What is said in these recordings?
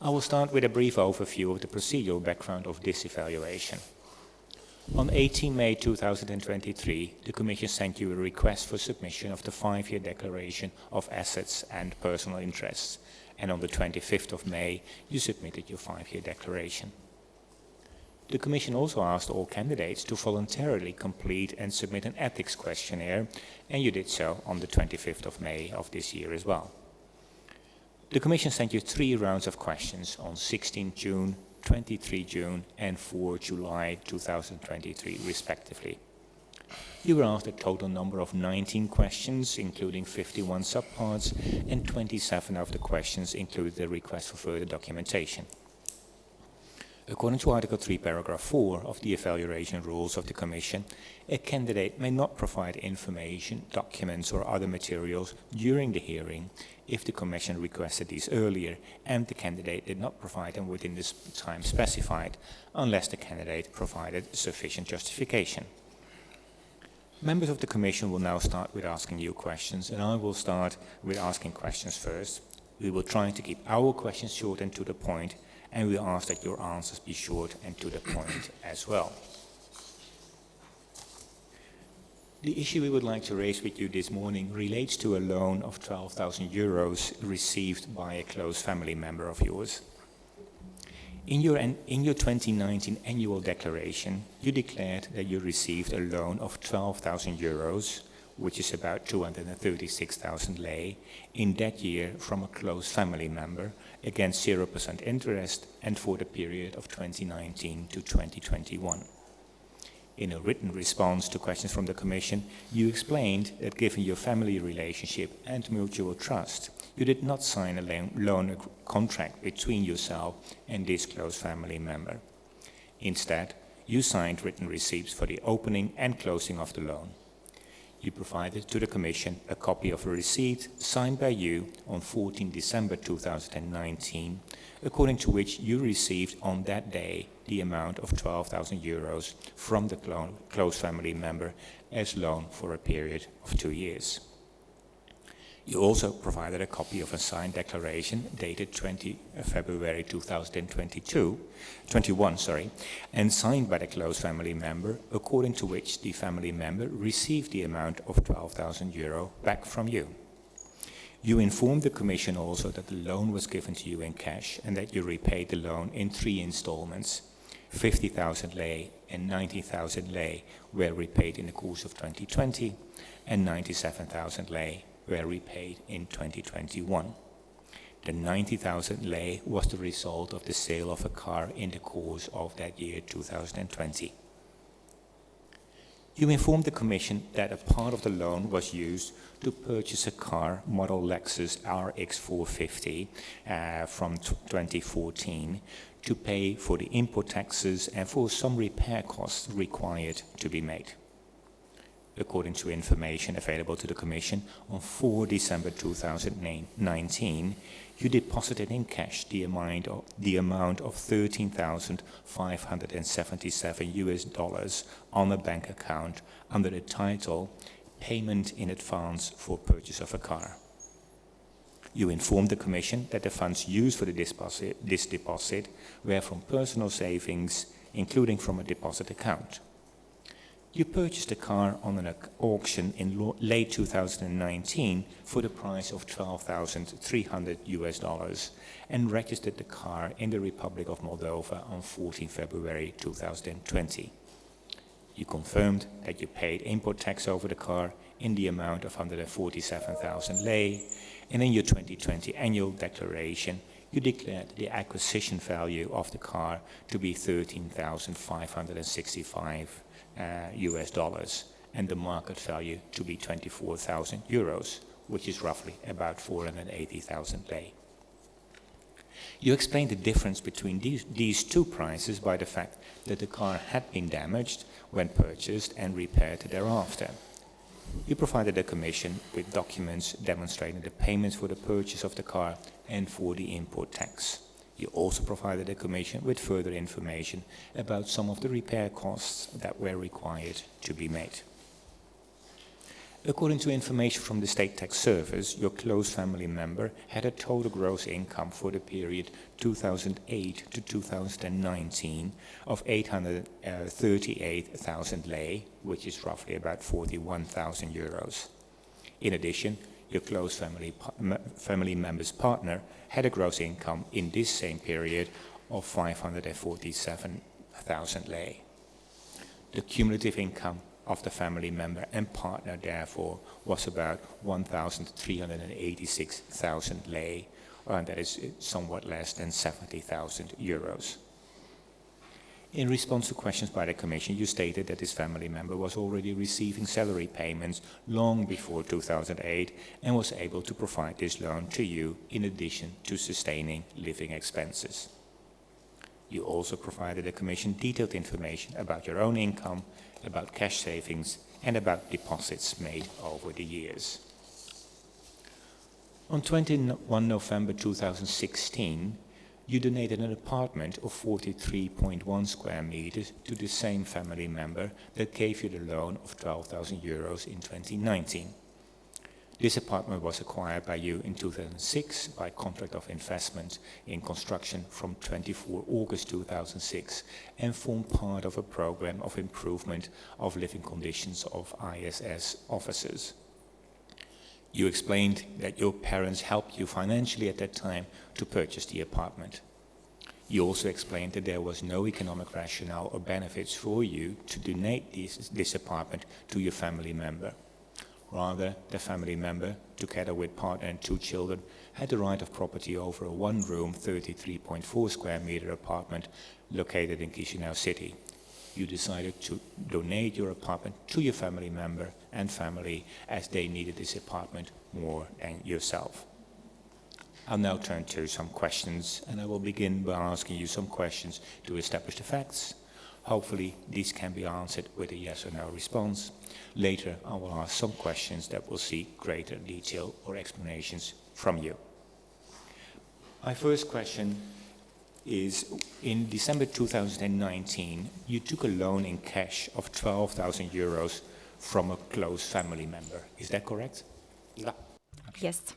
I will start with a brief overview of the procedural background of this evaluation. On 18 May 2023, the Commission sent you a request for submission of the 5-year declaration of assets and personal interests, and on the 25th of May, you submitted your 5-year declaration. The Commission also asked all candidates to voluntarily complete and submit an ethics questionnaire, and you did so on the 25th of May of this year as well. The Commission sent you 3 rounds of questions on 16 June, 23 June and 4 July 2023 respectively. You were asked a total number of 19 questions, including 51 subparts, and 27 of the questions included the request for further documentation. According to Article 3, Paragraph 4 of the evaluation rules of the Commission, a candidate may not provide information, documents or other materials during the hearing if the Commission requested these earlier and the candidate did not provide them within the time specified, unless the candidate provided sufficient justification. Members of the Commission will now start with asking you questions, and I will start with asking questions first. We will try to keep our questions short and to the point, and we ask that your answers be short and to the point as well. The issue we would like to raise with you this morning relates to a loan of 12,000 euros received by a close family member of yours. In your 2019 annual declaration, you declared that you received a loan of 12,000 euros, which is about 236,000 lei, in that year from a close family member against 0% interest and for the period of 2019 to 2021. In a written response to questions from the Commission, you explained that given your family relationship and mutual trust, you did not sign a loan contract between yourself and this close family member. Instead, you signed written receipts for the opening and closing of the loan. You provided to the Commission a copy of a receipt signed by you on 14 December 2019, according to which you received on that day the amount of 12,000 euros from the close family member as loan for a period of 2 years. You also provided a copy of a signed declaration dated 20 February 2021, and signed by the close family member, according to which the family member received the amount of 12,000 euro back from you. You informed the Commission also that the loan was given to you in cash and that you repaid the loan in 3 installments. 50,000 lei and 90,000 lei were repaid in the course of 2020, and 97,000 lei were repaid in 2021. The 90,000 lei was the result of the sale of a car in the course of that year 2020. You informed the Commission that a part of the loan was used to purchase a car, model Lexus RX 450 from 2014, to pay for the import taxes and for some repair costs required to be made. According to information available to the Commission, on 4 December 2019, you deposited in cash the amount of $13,577 on a bank account under the title Payment in Advance for Purchase of a Car. You informed the Commission that the funds used for this deposit were from personal savings, including from a deposit account. You purchased a car on an auction in late 2019 for the price of $12,300 and registered the car in the Republic of Moldova on 14 February 2020. You confirmed that you paid import tax over the car in the amount of 147,000 lei, and in your 2020 annual declaration, you declared the acquisition value of the car to be $13,565 and the market value to be 24,000 euros, which is roughly about 480,000 lei. You explained the difference between these two prices by the fact that the car had been damaged when purchased and repaired thereafter. You provided the Commission with documents demonstrating the payments for the purchase of the car and for the import tax. You also provided the Commission with further information about some of the repair costs that were required to be made. According to information from the State Tax Service, your close family member had a total gross income for the period 2008 to 2019 of 838,000 lei, which is roughly about 41,000 euros. In addition, your close family member's partner had a gross income in this same period of 547,000 lei. The cumulative income of the family member and partner, therefore, was about 1,386,000 lei, and that is somewhat less than 70,000 euros. In response to questions by the Commission, you stated that this family member was already receiving salary payments long before 2008 and was able to provide this loan to you in addition to sustaining living expenses. You also provided the Commission detailed information about your own income, about cash savings, and about deposits made over the years. On 21 November 2016, you donated an apartment of 43.1 square meters to the same family member that gave you the loan of 12,000 euros in 2019. This apartment was acquired by you in 2006 by contract of investment in construction from 24 August 2006 and formed part of a program of improvement of living conditions of ISS officers. You explained that your parents helped you financially at that time to purchase the apartment. You also explained that there was no economic rationale or benefits for you to donate this apartment to your family member. Rather, the family member, together with partner and 2 children, had the right of property over a 1-room, 33.4 square meter apartment located in Chisinau city. You decided to donate your apartment to your family member and family as they needed this apartment more than yourself. I'll now turn to some questions, and I will begin by asking you some questions to establish the facts. Hopefully, these can be answered with a yes or no response. Later, I will ask some questions that will seek greater detail or explanations from you. My first question is, in December 2019, you took a loan in cash of 12,000 euros from a close family member. Is that correct? Да. Yes.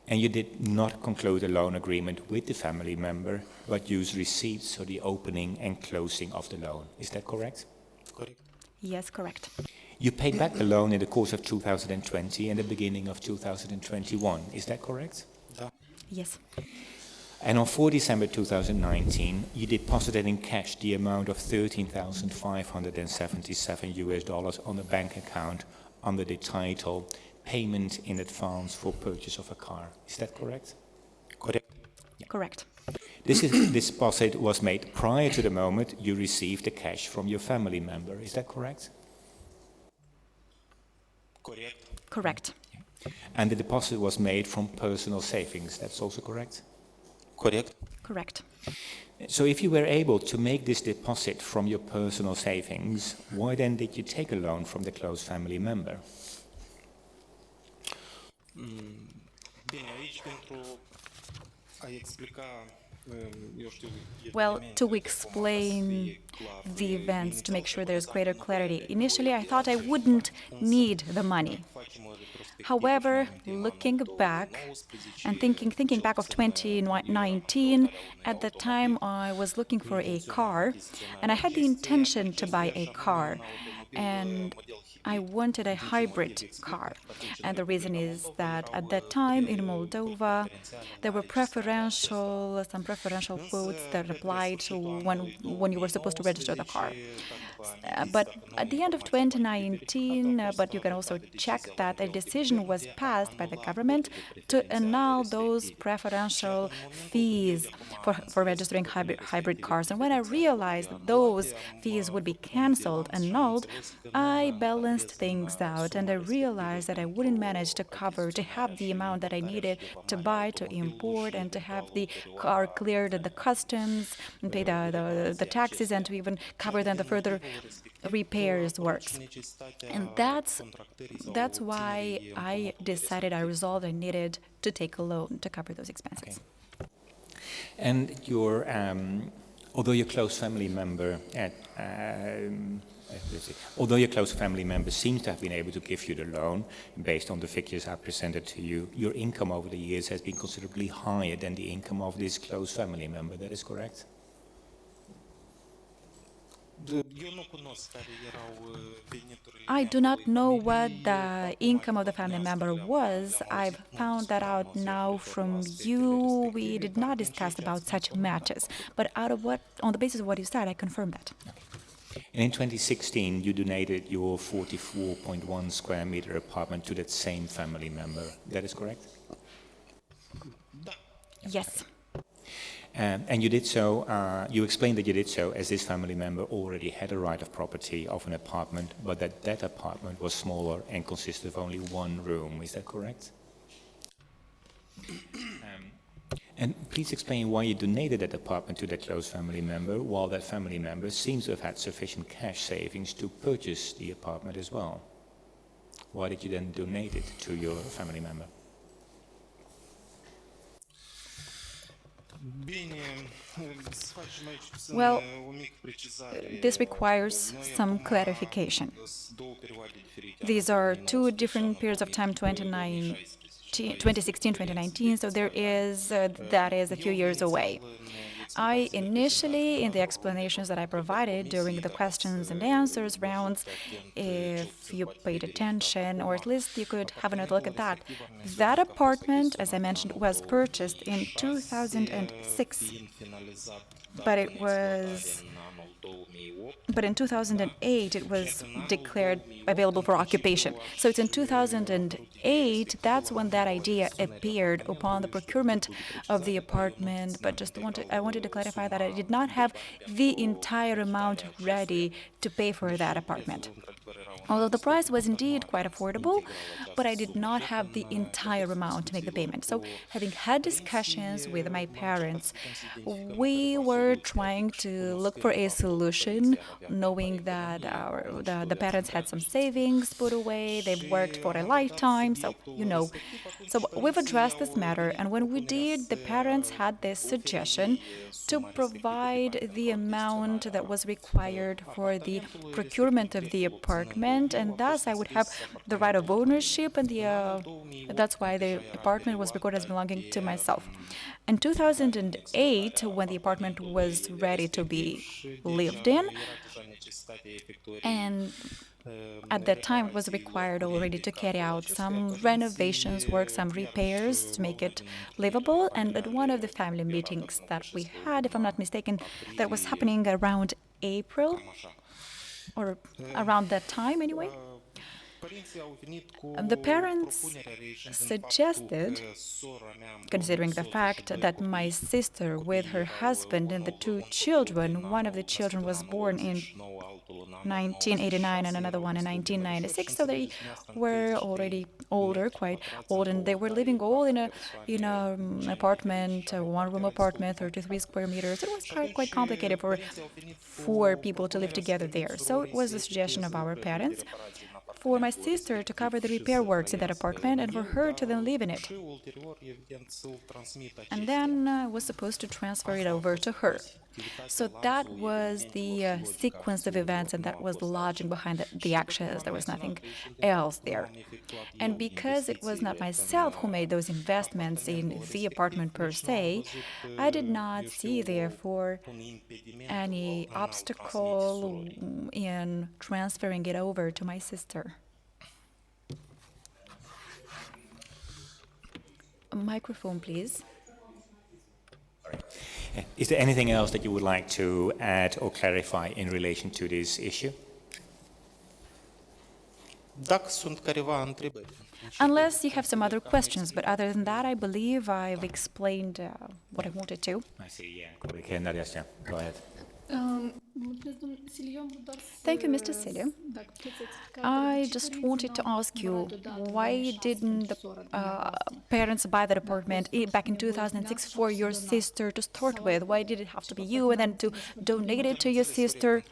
And you did not conclude a loan agreement with the family member, but used receipts for the opening and closing of the loan. Is that correct? Correct. Yes, correct. You paid back the loan in the course of 2020 and the beginning of 2021. Is that correct? Да. Yes. And on 4 December 2019, you deposited in cash the amount of $13,577 on a bank account under the title Payment in Advance for Purchase of a Car. Is that correct? Correct. Correct. This deposit was made prior to the moment you received the cash from your family member. Is that correct? Correct. Correct. And the deposit was made from personal savings. That's also correct? Correct. Correct. So if you were able to make this deposit from your personal savings, why then did you take a loan from the close family member? Bine, aici pentru a explica, eu știu, Well, to explain the events, to make sure there's greater clarity. Initially, I thought I wouldn't need the money. However, looking back and thinking back of 2019, at the time I was looking for a car, and I had the intention to buy a car, and I wanted a hybrid car. And the reason is that at that time in Moldova, there were some preferential quotes that applied to when you were supposed to register the car. But at the end of 2019, but you can also check that a decision was passed by the government to annul those preferential fees for registering hybrid cars. And when I realized that those fees would be cancelled, annulled, I balanced things out and I realized that I wouldn't manage to have the amount that I needed to buy, to import, and to have the car cleared at the customs, and pay the taxes, and to even cover then the further repairs works. And that's why I resolved I needed to take a loan to cover those expenses. Okay. And your Although your close family member although your close family member seems to have been able to give you the loan, based on the figures I presented to you, your income over the years has been considerably higher than the income of this close family member. That is correct? I do not know what the income of the family member was. I've found that out now from you. We did not discuss about such matters. But on the basis of what you said, I confirm that. And in 2016, you donated your 44.1 square meter apartment to that same family member. That is correct? Yes. And you did so, you explained that you did so as this family member already had a right of property of an apartment, but that apartment was smaller and consisted of only one room. Is that correct? And please explain why you donated that apartment to that close family member, while that family member seems to have had sufficient cash savings to purchase the apartment as well. Why did you then donate it to your family member? Well, this requires some clarification. These are two different periods of time, 2016, 2019, so that is a few years away. I initially, in the explanations that I provided during the questions and answers rounds, if you paid attention, or at least you could have another look at that, that apartment, as I mentioned, was purchased in 2006, but in 2008 it was declared available for occupation. So it's in 2008, that's when that idea appeared upon the procurement of the apartment. But I wanted to clarify that I did not have the entire amount ready to pay for that apartment. Although the price was indeed quite affordable, but I did not have the entire amount to make the payment. So, having had discussions with my parents, we were trying to look for a solution, knowing that the parents had some savings put away, they've worked for a lifetime, so you know. So we've addressed this matter, and when we did, the parents had this suggestion to provide the amount that was required for the procurement of the apartment, and thus I would have the right of ownership, and that's why the apartment was recorded as belonging to myself. In 2008, when the apartment was ready to be lived in, and at that time it was required already to carry out some renovations work, some repairs to make it livable. And at one of the family meetings that we had, if I'm not mistaken, that was happening around April, or around that time anyway, the parents suggested, considering the fact that my sister with her husband and the two children, one of the children was born in 1989 and another one in 1996, so they were already older, quite old, and they were living all in an apartment, a one-room apartment, 33 square meters. It was quite complicated for four people to live together there. So it was the suggestion of our parents for my sister to cover the repair works in that apartment and for her to then live in it. And then I was supposed to transfer it over to her. So that was the sequence of events, and that was the logic behind the actions. There was nothing else there. And because it was not myself who made those investments in the apartment per se, I did not see, therefore, any obstacle in transferring it over to my sister. A microphone, please. Is there anything else that you would like to add or clarify in relation to this issue? Unless you have some other questions, but other than that, I believe I've explained what I wanted to. I see, yeah. Go ahead. Thank you, Mr. Sîli. I just wanted to ask you, why didn't the parents buy that apartment back in 2006 for your sister to start with? Why did it have to be you and then to donate it to your sister?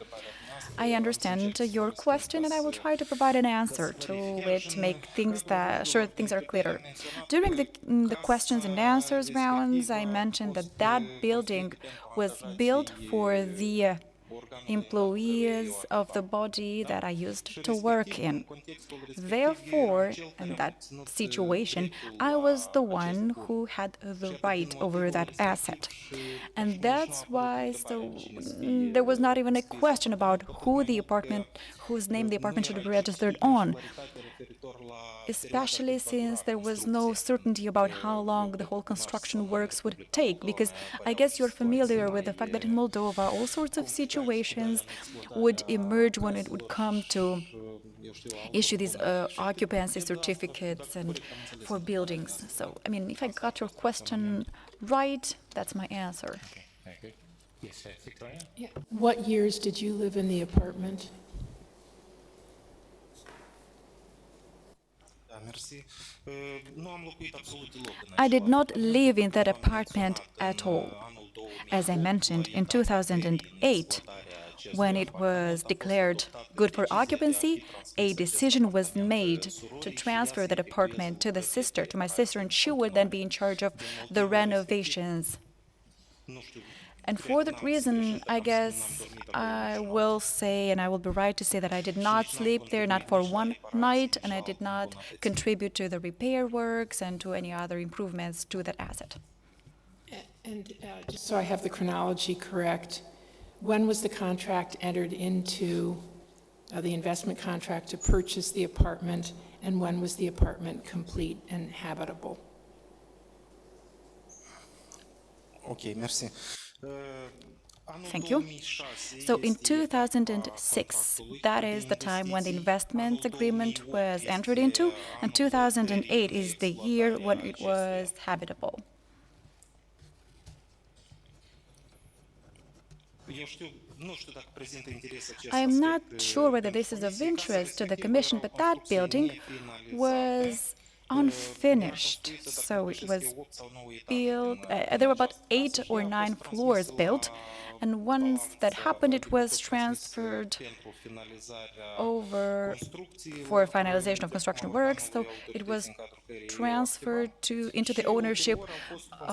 I understand your question, and I will try to provide an answer to it to make things sure things are clearer. During the questions and answers rounds, I mentioned that that building was built for the employees of the body that I used to work in. Therefore, in that situation, I was the one who had the right over that asset. And that's why there was not even a question about whose name the apartment should be registered on, especially since there was no certainty about how long the whole construction works would take, because I guess you're familiar with the fact that in Moldova all sorts of situations would emerge when it would come to issue these occupancy certificates and for buildings. So, I mean, if I got your question right, that's my answer. Okay, very good. Yes, Victoria? Yeah. What years did you live in the apartment? I did not live in that apartment at all. As I mentioned, in 2008, when it was declared good for occupancy, a decision was made to transfer that apartment to my sister, and she would then be in charge of the renovations. And for that reason, I guess I will say, and I will be right to say, that I did not sleep there, not for one night, and I did not contribute to the repair works and to any other improvements to that asset. And just so I have the chronology correct, when was the contract entered into, the investment contract to purchase the apartment, and when was the apartment complete and habitable? Okay, merci. Thank you. So in 2006, that is the time when the investment agreement was entered into, and 2008 is the year when it was habitable. I am not sure whether this is of interest to the Commission, but that building was unfinished. So it was built, there were about 8 or 9 floors built, and once that happened, it was transferred over for finalization of construction works. So it was transferred into the ownership,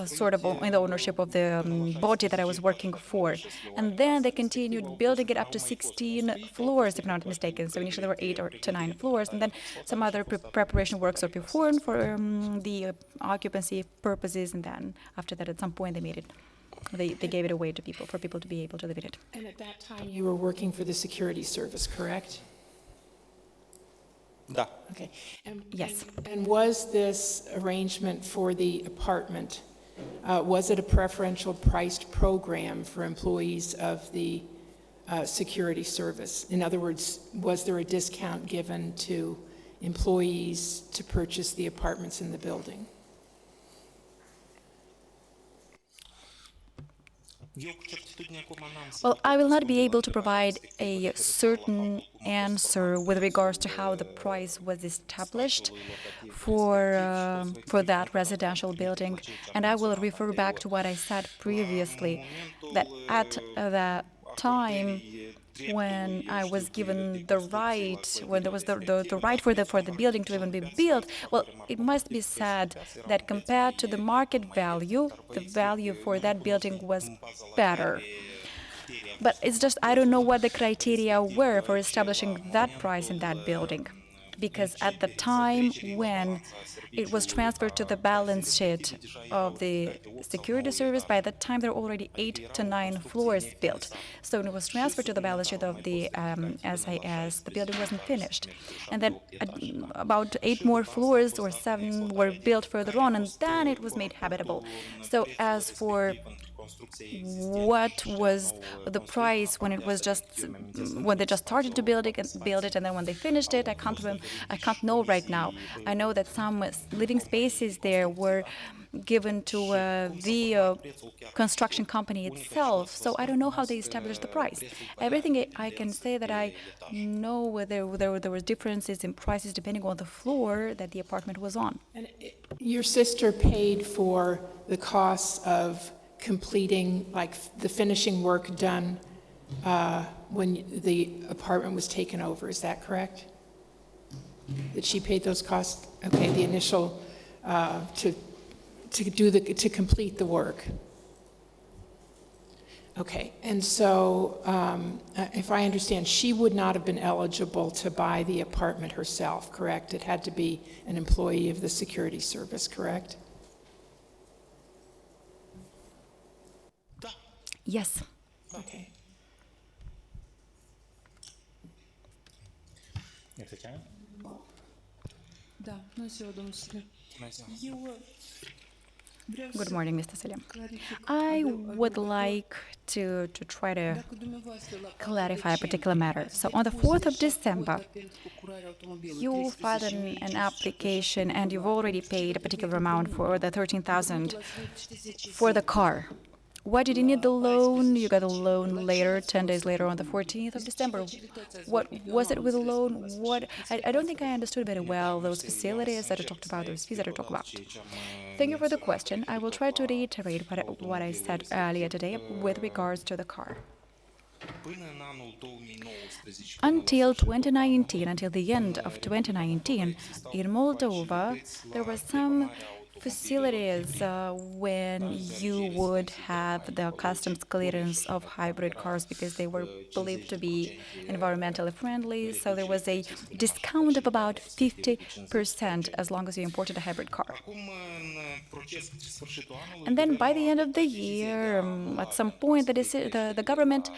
sort of in the ownership of the body that I was working for. And then they continued building it up to 16 floors, if I'm not mistaken. So initially there were 8 or to 9 floors, and then some other preparation works were performed for the occupancy purposes, and then after that, at some point, they gave it away to people, for people to be able to live in it. And at that time, you were working for the security service, correct? Da. Okay. Yes. And was this arrangement for the apartment, was it a preferential priced program for employees of the security service? In other words, was there a discount given to employees to purchase the apartments in the building? Well, I will not be able to provide a certain answer with regards to how the price was established for that residential building, and I will refer back to what I said previously, that at that time, when I was given the right, when there was the right for the building to even be built, well, it must be said that compared to the market value, the value for that building was better. But it's just, I don't know what the criteria were for establishing that price in that building. Because at the time when it was transferred to the balance sheet of the security service, by that time there were already 8 to 9 floors built. So when it was transferred to the balance sheet of the SAS, the building wasn't finished. And then about 8 more floors or 7 were built further on, and then it was made habitable. So as for what was the price when it was when they just started to build it, and then when they finished it, I can't know right now. I know that some living spaces there were given to the construction company itself, so I don't know how they established the price. Everything I can say that I know whether there were differences in prices depending on the floor that the apartment was on. And your sister paid for the costs of completing, like the finishing work done when the apartment was taken over, is that correct? That she paid those costs? Okay, the initial, to complete the work. Okay, and so if I understand, she would not have been eligible to buy the apartment herself, correct? It had to be an employee of the security service, correct? Yes. Okay. Да, bună ziua, domnul Sîli. Eu vreau Good să morning, Mr. Sîli. clarific. I would like to try to Dacă dumneavoastră la 4 clarify a particular matter. decembrie So on the 4th of ați depus December, cota pentru procurarea automobilului, you filed an application and you've already paid a particular amount for the 13,000 for the car. Why did you need the loan? You got a loan later, 10 days later on the 14th of December. What was it with the loan? I don't think I understood very well those facilities that I talked about, those fees that I talked about. Thank you for the question. I will try to reiterate what I said earlier today with regards to the car. Until 2019, until the end of 2019, in Moldova, there were some facilities when you would have the customs clearance of hybrid cars because they were believed to be environmentally friendly. So there was a discount of about 50% as long as you imported a hybrid car. And then by the end of the year, at some point, the government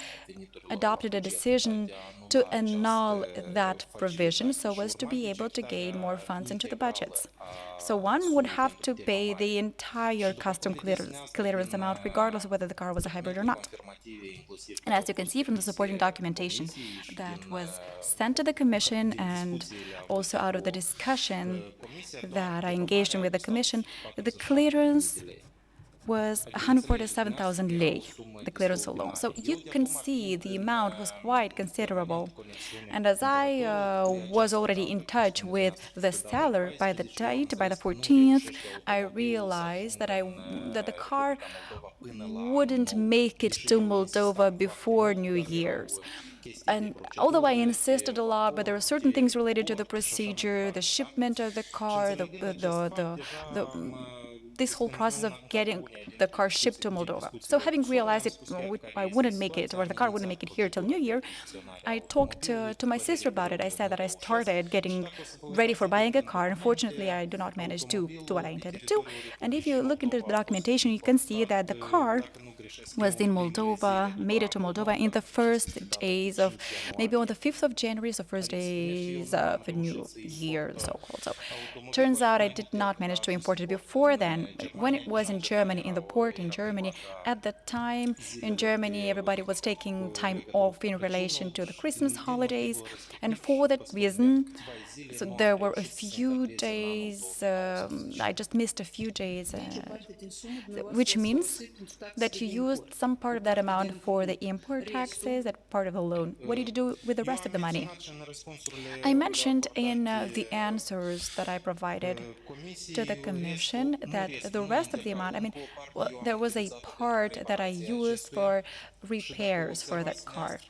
adopted a decision to annul that provision so as to be able to gain more funds into the budgets. So one would have to pay the entire custom clearance amount regardless of whether the car was a hybrid or not. And as you can see from the supporting documentation that was sent to the Commission and also out of the discussion that I engaged in with the Commission, the clearance was 147,000 lei, the clearance alone. So you can see the amount was quite considerable. And as I was already in touch with the seller by the date, by the 14th, I realized that the car wouldn't make it to Moldova before New Year's. And although I insisted a lot, but there are certain things related to the procedure, the shipment of the car, this whole process of getting the car shipped to Moldova. So having realized I wouldn't make it, or the car wouldn't make it here till New Year, I talked to my sister about it. I said that I started getting ready for buying a car. Unfortunately, I do not manage to do what I intended to. And if you look into the documentation, you can see that the car was in Moldova, made it to Moldova in the first days of, maybe on the 5th of January, so first days of the New Year, so-called. So turns out I did not manage to import it before then. When it was in Germany, in the port in Germany, at that time in Germany, everybody was taking time off in relation to the Christmas holidays. And for that reason, so there were a few days, I just missed a few days, which means that you used some part of that amount for the import taxes, that part of the loan. What did you do with the rest of the money? I mentioned in the answers that I provided to the Commission that the rest of the amount, there was a part that I used for repairs for that car.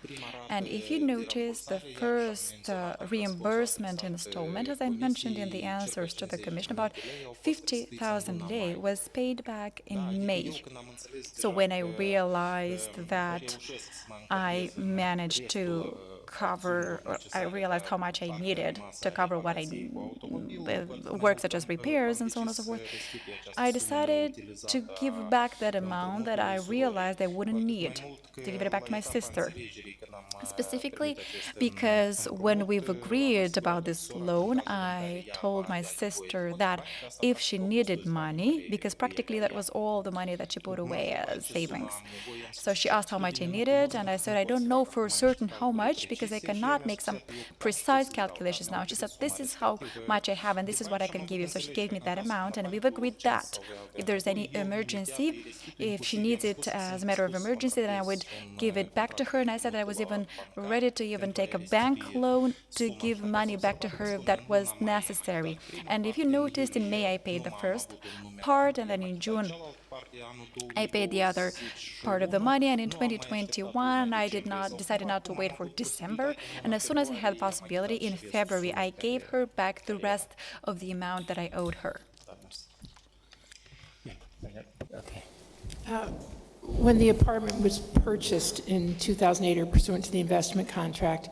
And if you notice, the first reimbursement installment, as I mentioned in the answers to the Commission, about 50,000 lei was paid back in May. So when I realized that I managed to cover, I realized how much I needed to cover what work such as repairs and so on and so forth, I decided to give back that amount that I realized I wouldn't need, to give it back to my sister. Specifically because when we've agreed about this loan, I told my sister that if she needed money, because practically that was all the money that she put away as savings. So she asked how much I needed, and I said, I don't know for certain how much, because I cannot make some precise calculations now. She said, this is how much I have, and this is what I can give you. So she gave me that amount, and we've agreed that if there's any emergency, if she needs it as a matter of emergency, then I would give it back to her. And I said that I was even ready to even take a bank loan to give money back to her if that was necessary. And if you noticed, in May I paid the first part, and then in June I paid the other part of the money, and in 2021, I decided not to wait for December, and as soon as I had the possibility, in February, I gave her back the rest of the amount that I owed her. Okay. When the apartment was purchased in 2008 or pursuant to the investment contract,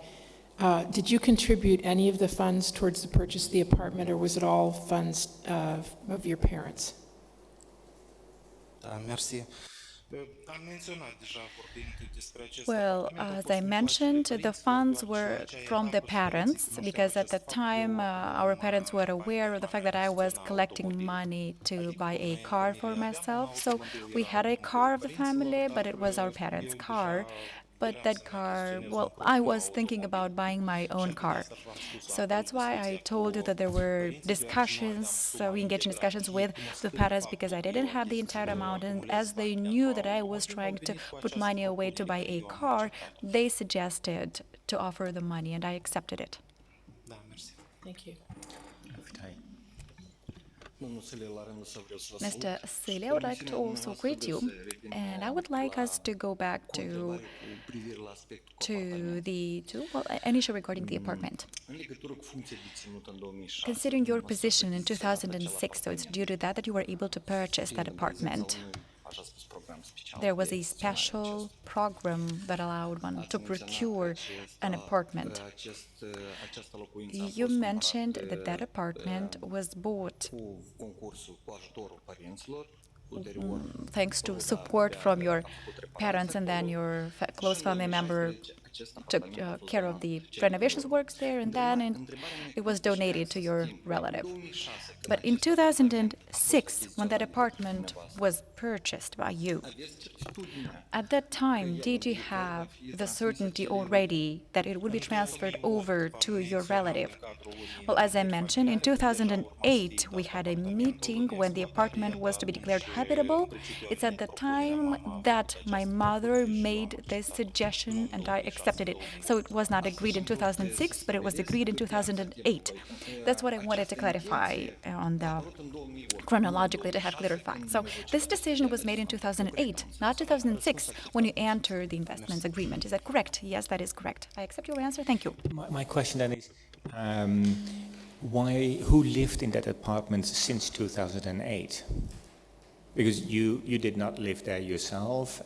did you contribute any of the funds towards the purchase of the apartment, or was it all funds of your parents? Merci. Well, as I mentioned, the funds were from the parents, because at the time our parents were aware of the fact that I was collecting money to buy a car for myself. So we had a car of the family, but it was our parents' car. But that car, well, I was thinking about buying my own car. So that's why I told you that there were discussions, we engaged in discussions with the parents, because I didn't have the entire amount. And as they knew that I was trying to put money away to buy a car, they suggested to offer the money, and I accepted it. Thank you. Mr. Sîli, I would like to also greet you, and I would like us to go back to an issue regarding the apartment. Considering your position in 2006, so it's due to that you were able to purchase that apartment. There was a special program that allowed one to procure an apartment. You mentioned that that apartment was bought thanks to support from your parents, and then your close family member took care of the renovations works there, and then it was donated to your relative. But in 2006, when that apartment was purchased by you, at that time, did you have the certainty already that it would be transferred over to your relative? Well, as I mentioned, in 2008, we had a meeting when the apartment was to be declared habitable. It's at the time that my mother made this suggestion, and I accepted it. So it was not agreed in 2006, but it was agreed in 2008. That's what I wanted to clarify on the chronologically, to have clearer facts. So this decision was made in 2008, not 2006, when you entered the investments agreement. Is that correct? Yes, that is correct. I accept your answer. Thank you. My question then is, who lived in that apartment since 2008? Because you did not live there yourself.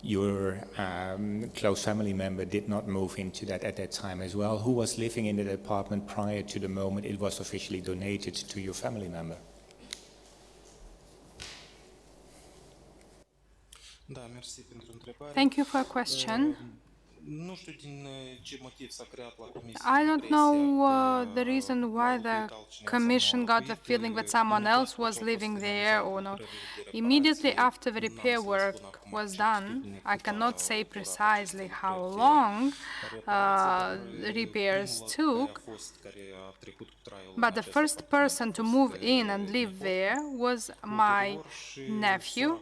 Your close family member did not move into that at that time as well. Who was living in that apartment prior to the moment it was officially donated to your family member? Thank you for your question. I don't know the reason why the Commission got the feeling that someone else was living there or not. Immediately after the repair work was done, I cannot say precisely how long the repairs took, but the first person to move in and live there was my nephew,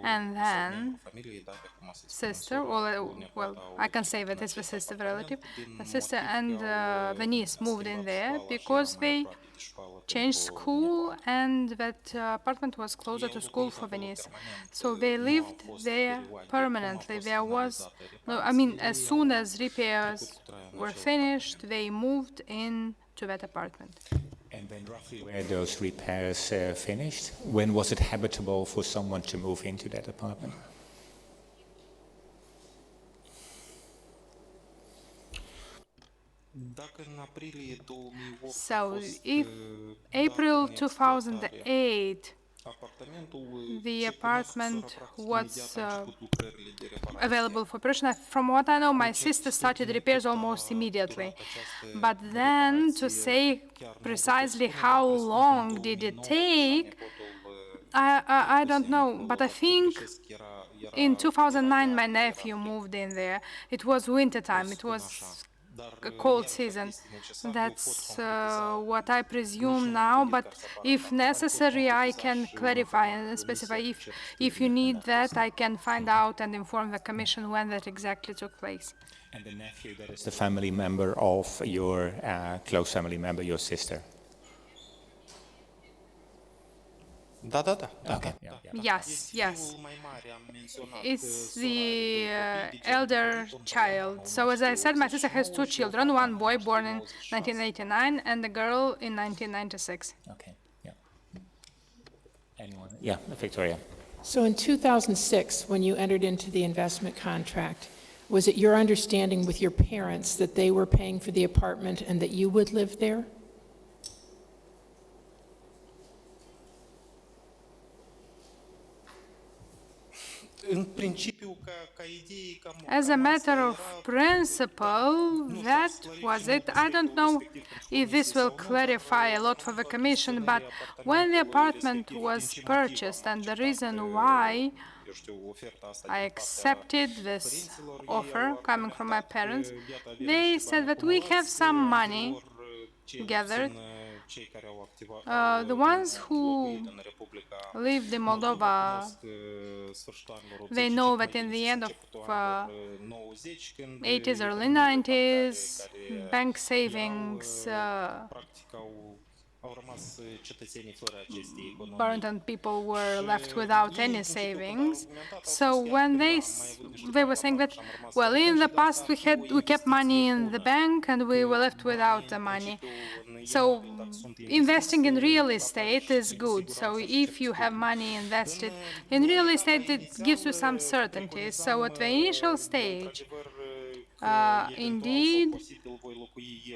and then sister, or well, I can say that it's the sister, the relative. The sister and the niece moved in there because they changed school, and that apartment was closer to school for the niece. So they lived there permanently. There was, no, I mean, as soon as repairs were finished, they moved in to that apartment. And when roughly were those repairs finished? When was it habitable for someone to move into that apartment? So if April 2008, the apartment was available for operation. From what I know, my sister started repairs almost immediately. But then to say precisely how long did it take, I don't know. But I think in 2009, my nephew moved in there. It was winter time. It was a cold season. That's what I presume now, but if necessary, I can clarify and specify. If you need that, I can find out and inform the Commission when that exactly took place. And the nephew, that is the family member of your close family member, your sister? Da. Okay. Yeah. Yes, yes. It's the elder child. So as I said, my sister has 2 children, one boy born in 1989 and a girl in 1996. Okay. Yeah. Anyone? Yeah, Victoria. So in 2006, when you entered into the investment contract, was it your understanding with your parents that they were paying for the apartment and that you would live there? În principiu, ca idee, As a matter of principle, that was it. I don't know if this will clarify a lot for the Commission, but when the apartment was purchased and the reason why I accepted this offer coming from my parents, they said that we have some money gathered. The ones who lived in Moldova, they know that in the end of 80s, early 90s, bank savings burnt and people were left without any savings. So when they were saying that, well, in the past we kept money in the bank and we were left without the money. So investing in real estate is good. So if you have money invested in real estate, it gives you some certainty. So at the initial stage, indeed,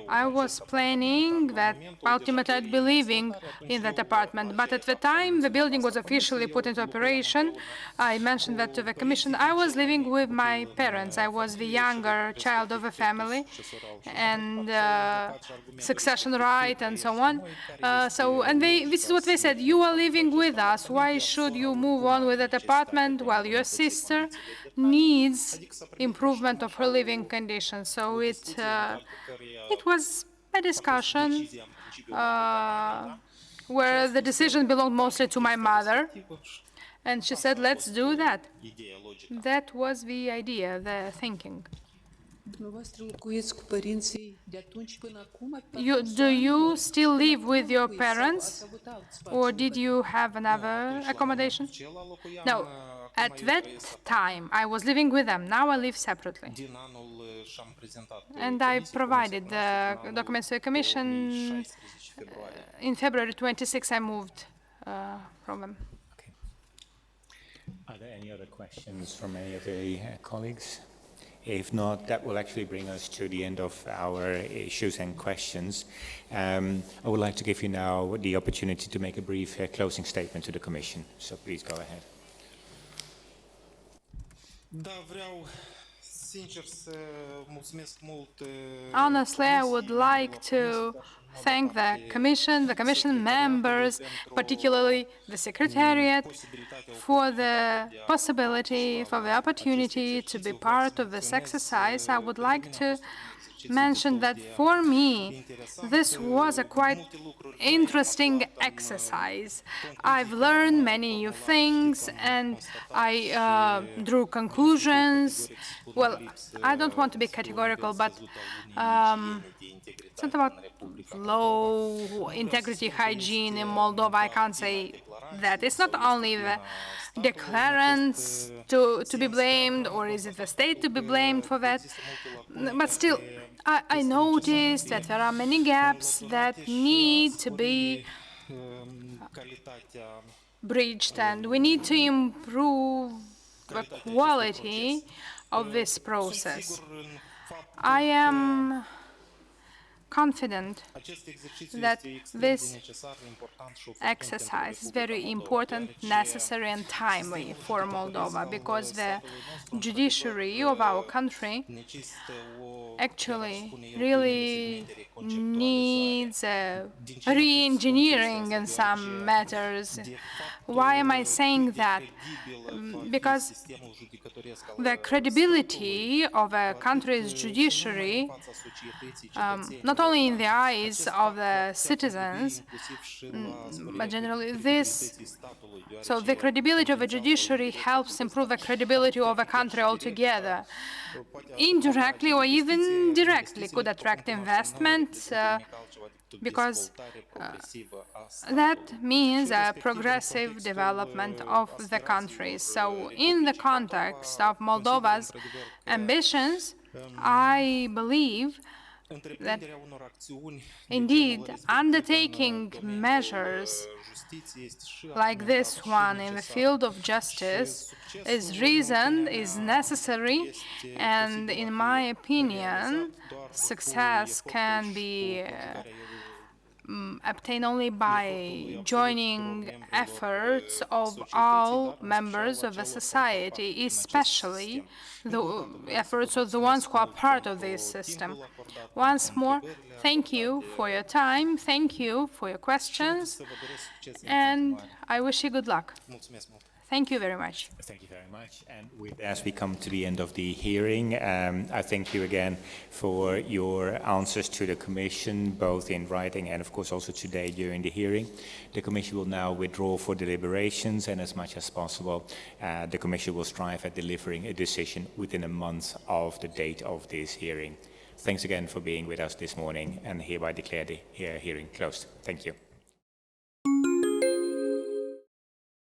I was planning that ultimately I'd be living in that apartment. But at the time the building was officially put into operation, I mentioned that to the Commission, I was living with my parents. I was the younger child of a family, and succession right and so on. This is what they said: you are living with us. Why should you move on with that apartment while your sister needs improvement of her living conditions? So it was a discussion where the decision belonged mostly to my mother, and she said, let's do that. That was the idea, the thinking. Do you still live with your parents, or did you have another accommodation? No, at that time I was living with them. Now I live separately. And I provided the documents to the Commission. In February 26, I moved from them. Okay. Are there any other questions from any of the colleagues? If not, that will actually bring us to the end of our issues and questions. I would like to give you now the opportunity to make a brief closing statement to the Commission. So please go ahead. Honestly, I would like to thank the Commission members, particularly the Secretariat, for the possibility, for the opportunity to be part of this exercise. I would like to mention that for me, this was a quite interesting exercise. I've learned many new things and I drew conclusions. Well, I don't want to be categorical, but it's not about low integrity hygiene in Moldova. I can't say that. It's not only the declarants to be blamed, or is it the state to be blamed for that? But still, I noticed that there are many gaps that need to be bridged, and we need to improve the quality of this process. I am confident that this exercise is very important, necessary and timely for Moldova, because the judiciary of our country actually really needs re-engineering in some matters. Why am I saying that? Because the credibility of a country's judiciary, not only in the eyes of the citizens, but generally so the credibility of a judiciary helps improve the credibility of a country altogether. Indirectly or even directly could attract investment, because that means a progressive development of the country. So in the context of Moldova's ambitions, I believe that indeed undertaking measures like this one in the field of justice is reasoned, is necessary, and in my opinion, success can be obtained only by joining efforts of all members of the society, especially the efforts of the ones who are part of this system. Once more, thank you for your time, thank you for your questions, and I wish you good luck. Thank you very much. Thank you very much. And as we come to the end of the hearing, I thank you again for your answers to the Commission, both in writing and, of course, also today during the hearing. The Commission will now withdraw for deliberations, and as much as possible, the Commission will strive at delivering a decision within a month of the date of this hearing. Thanks again for being with us this morning, and hereby declare the hearing closed. Thank you.